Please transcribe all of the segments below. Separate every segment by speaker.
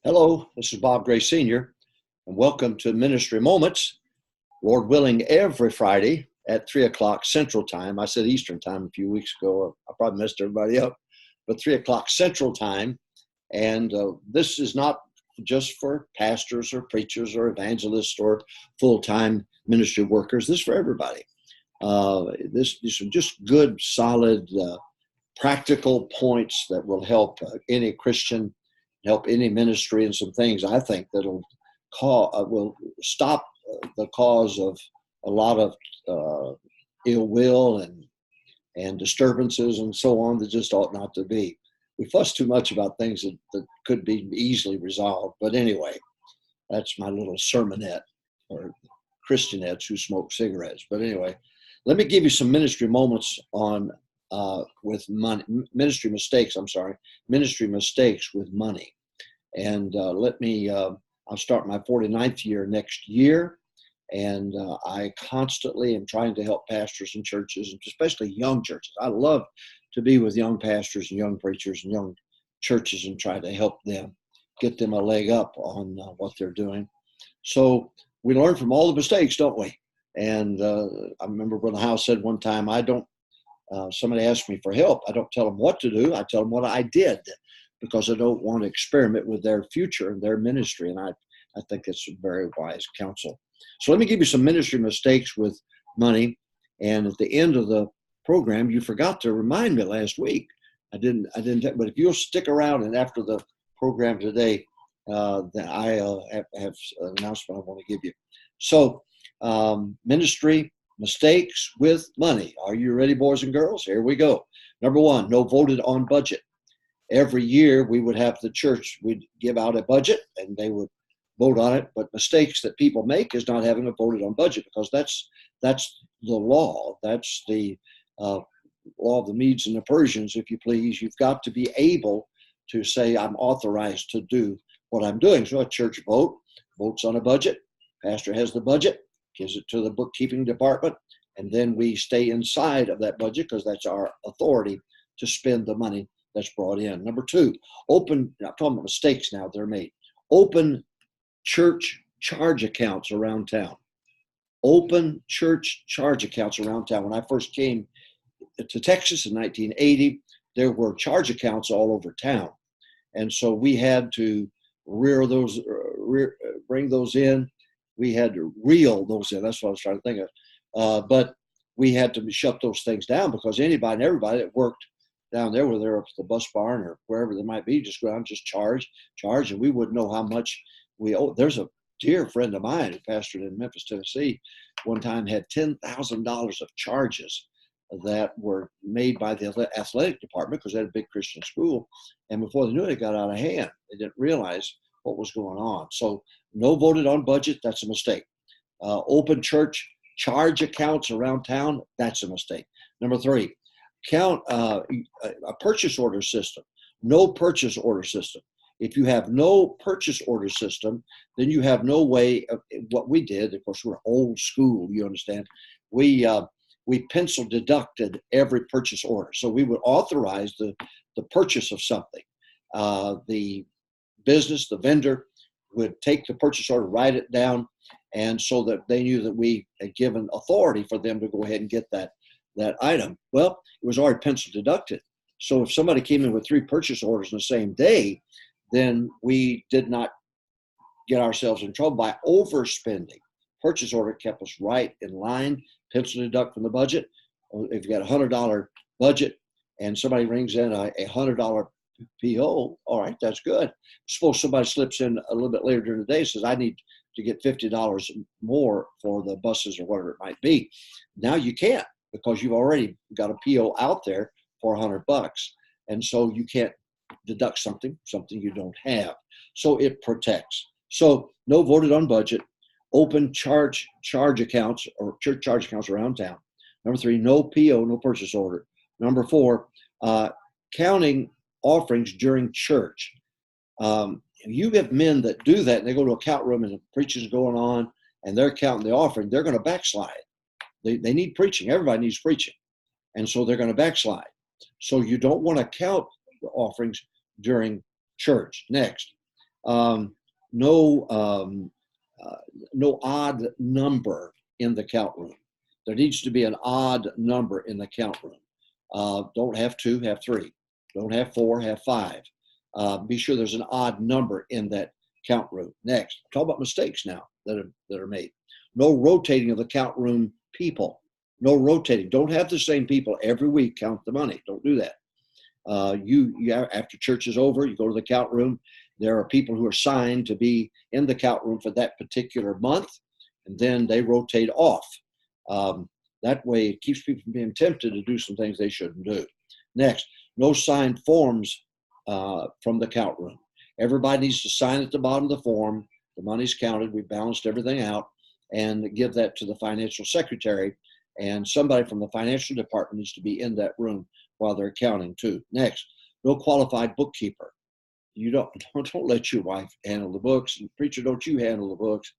Speaker 1: Hello, this is Bob Gray Sr., and welcome to Ministry Moments. Lord willing, every Friday at 3 o'clock Central Time. I said Eastern Time a few weeks ago. I probably messed everybody up, but 3 o'clock Central Time. And this is not just for pastors or preachers or evangelists or full-time ministry workers. This is for everybody. These are just good, solid, practical points that will help any Christian, help any ministry, and some things I think that'll will stop the cause of a lot of ill will and disturbances and so on that just ought not to be. We fuss too much about things that could be easily resolved. But anyway, that's my little sermonette or Christianettes who smoke cigarettes. But anyway, let me give you some ministry moments on with money, ministry mistakes with money. And I'll start my 49th year next year. And I constantly am trying to help pastors and churches, especially young churches. I love to be with young pastors and young preachers and young churches and try to help them, get them a leg up on what they're doing. So we learn from all the mistakes, don't we? And I remember Brother Howe said one time, somebody asked me for help. I don't tell them what to do. I tell them what I did, because I don't want to experiment with their future and their ministry. And I think that's a very wise counsel. So let me give you some ministry mistakes with money. And at the end of the program, you forgot to remind me last week. I didn't. But if you'll stick around, and after the program today, then I have an announcement I want to give you. So ministry mistakes with money. Are you ready, boys and girls? Here we go. Number one, no voted on budget. Every year we would have the church, we'd give out a budget and they would vote on it. But mistakes that people make is not having a voted on budget, because that's the law. That's the law of the Medes and the Persians, if you please. You've got to be able to say, I'm authorized to do what I'm doing. So a church votes on a budget. Pastor has the budget, gives it to the bookkeeping department, and then we stay inside of that budget because that's our authority to spend the money that's brought in. Number two, I'm talking about mistakes now that are made. Open church charge accounts around town. Open church charge accounts around town. When I first came to Texas in 1980, there were charge accounts all over town. And so we had to bring those in. We had to reel those in. That's what I was trying to think of. But we had to shut those things down, because anybody and everybody that worked down there, whether they're up at the bus barn or wherever they might be, just go out and just charge, and we wouldn't know how much we owe. There's a dear friend of mine who pastored in Memphis, Tennessee, one time had $10,000 of charges that were made by the athletic department, because they had a big Christian school. And before they knew it, it got out of hand. They didn't realize what was going on. So no voted on budget, that's a mistake. Open church charge accounts around town, that's a mistake. Number three, a purchase order system. No purchase order system. If you have no purchase order system, then you have no way of what we did. Of course, we're old school, you understand. We pencil deducted every purchase order. So we would authorize the purchase of something. The business, the vendor, would take the purchase order, write it down, and so that they knew that we had given authority for them to go ahead and get that item. Well, it was already pencil deducted. So if somebody came in with 3 purchase orders in the same day, then we did not get ourselves in trouble by overspending. Purchase order kept us right in line, pencil deduct from the budget. If you got a $100 budget and somebody rings in a $100 PO, all right, that's good. Suppose somebody slips in a little bit later during the day and says, I need to get $50 more for the buses or whatever it might be. Now you can't, because you've already got a PO out there for $100. And so you can't deduct something you don't have. So it protects. So no voted on budget. Open charge accounts or church charge accounts around town. Number 3, no PO, no purchase order. Number 4, counting offerings during church. You have men that do that, and they go to a count room and the preaching's going on and they're counting the offering, they're going to backslide. They need preaching. Everybody needs preaching. And so they're going to backslide. So you don't want to count the offerings during church. Next, Um, no, no odd number in the count room. There needs to be an odd number in the count room. Don't have two, have three. Don't have four, have five. Be sure there's an odd number in that count room. Next, talk about mistakes now that are made. No rotating of the count room people. No rotating. Don't have the same people every week count the money. Don't do that. After church is over, you go to the count room. There are people who are signed to be in the count room for that particular month, and then they rotate off. That way, it keeps people from being tempted to do some things they shouldn't do. Next, no signed forms from the count room. Everybody needs to sign at the bottom of the form. The money's counted. We balanced everything out, and give that to the financial secretary. And somebody from the financial department needs to be in that room while they're counting too. Next, no qualified bookkeeper. You don't let your wife handle the books. And preacher, don't you handle the books.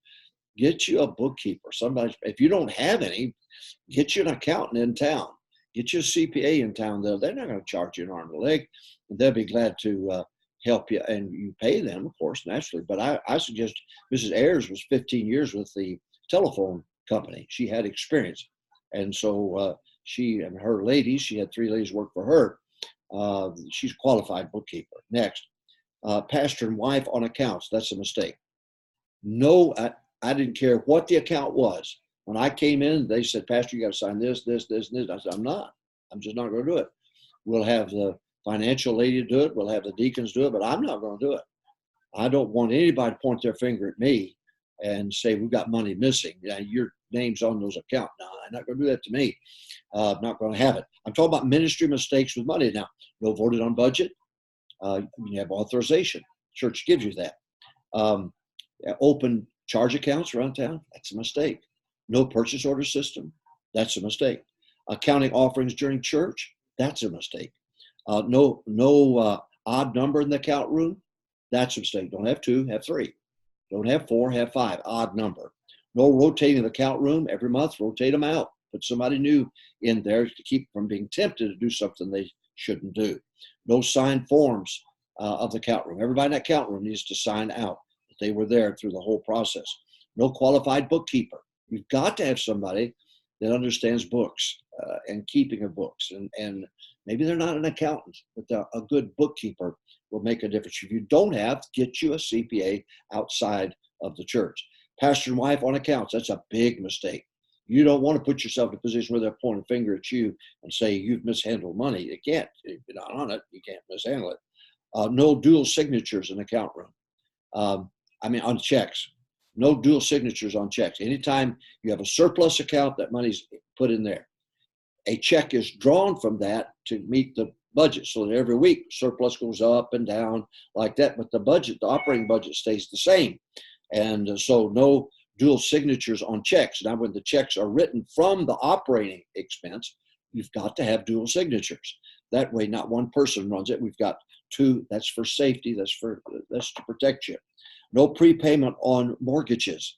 Speaker 1: Get you a bookkeeper. Somebody, if you don't have any, get you an accountant in town. Get you a CPA in town. They're not going to charge you an arm and a leg. They'll be glad to help you, and you pay them, of course, naturally. But I suggest Mrs. Ayers was 15 years with the telephone company. She had experience, and so she and her ladies. She had 3 ladies work for her. She's a qualified bookkeeper. Next, pastor and wife on accounts. That's a mistake. No, I didn't care what the account was. When I came in, they said, Pastor, you got to sign this, this, this, and this. I said, I'm not. I'm just not going to do it. We'll have the financial lady do it. We'll have the deacons do it, but I'm not going to do it. I don't want anybody to point their finger at me and say, we've got money missing. Your name's on those accounts. No, I'm not going to do that to me. I'm not going to have it. I'm talking about ministry mistakes with money now. No voted on budget. You have authorization. Church gives you that. Open charge accounts around town. That's a mistake. No purchase order system. That's a mistake. Counting offerings during church. That's a mistake. No odd number in the count room. That's a mistake. Don't have 2, have 3. Don't have 4, have 5. Odd number. No rotating the count room every month. Rotate them out. Put somebody new in there to keep from being tempted to do something they shouldn't do. No signed forms of the count room. Everybody in that count room needs to sign out that they were there through the whole process. No qualified bookkeeper. You've got to have somebody that understands books and keeping of books. And maybe they're not an accountant, but a good bookkeeper will make a difference. If you don't have, get you a CPA outside of the church. Pastor and wife on accounts. That's a big mistake. You don't want to put yourself in a position where they're pointing a finger at you and say you've mishandled money. You can't. If you're not on it, you can't mishandle it. No dual signatures in the account room. On checks. No dual signatures on checks. Anytime you have a surplus account, that money's put in there. A check is drawn from that to meet the budget, so that every week surplus goes up and down like that, but the budget, the operating budget, stays the same. And so no dual signatures on checks. Now, when the checks are written from the operating expense, you've got to have dual signatures. That way, not one person runs it. We've got 2. That's for safety. That's to protect you. No prepayment on mortgages.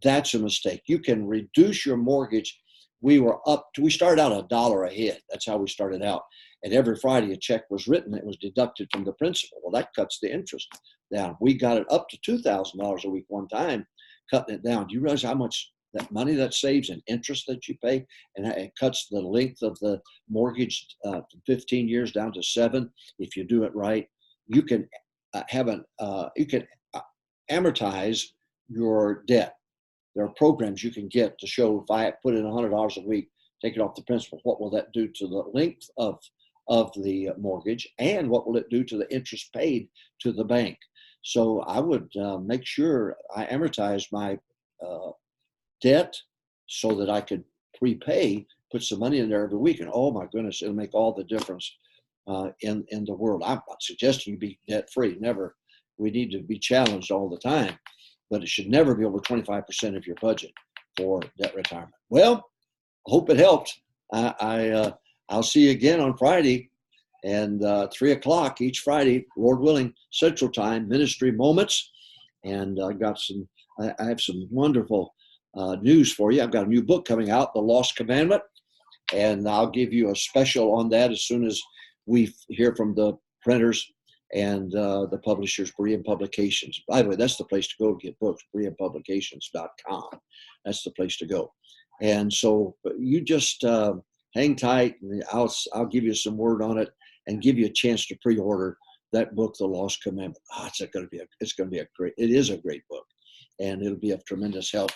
Speaker 1: That's a mistake. You can reduce your mortgage. We started out $1 a head. That's how we started out. And every Friday a check was written. It was deducted from the principal. Well, that cuts the interest down. We got it up to $2,000 a week one time, cutting it down. Do you realize how much that money that saves in interest that you pay? And it cuts the length of the mortgage from 15 years down to 7 if you do it right. You can amortize your debt. There are programs you can get to show if I put in $100 a week, take it off the principal, what will that do to the length of the mortgage, and what will it do to the interest paid to the bank? So I would make sure I amortize my debt so that I could prepay, put some money in there every week, and oh my goodness, it'll make all the difference in the world. I'm not suggesting you be debt free. Never. We need to be challenged all the time, but it should never be over 25% of your budget for debt retirement. Well, I hope it helped. I'll see you again on Friday, and 3:00 each Friday, Lord willing, Central Time, Ministry Moments. And I have some wonderful news for you. I've got a new book coming out, The Lost Commandment, and I'll give you a special on that as soon as we hear from the printers and the publishers, Berean Publications. By the way, that's the place to go to get books, BereanPublications.com. That's the place to go. And so you just hang tight, and I'll give you some word on it and give you a chance to pre-order that book, The Lost Commandment. It is a great book, and it'll be of tremendous help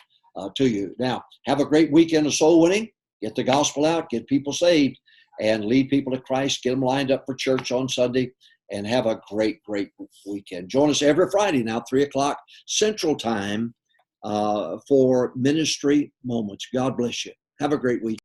Speaker 1: to you. Now, have a great weekend of soul winning. Get the gospel out, get people saved, and lead people to Christ. Get them lined up for church on Sunday, and have a great, great weekend. Join us every Friday now, 3 o'clock Central Time, for Ministry Moments. God bless you. Have a great week.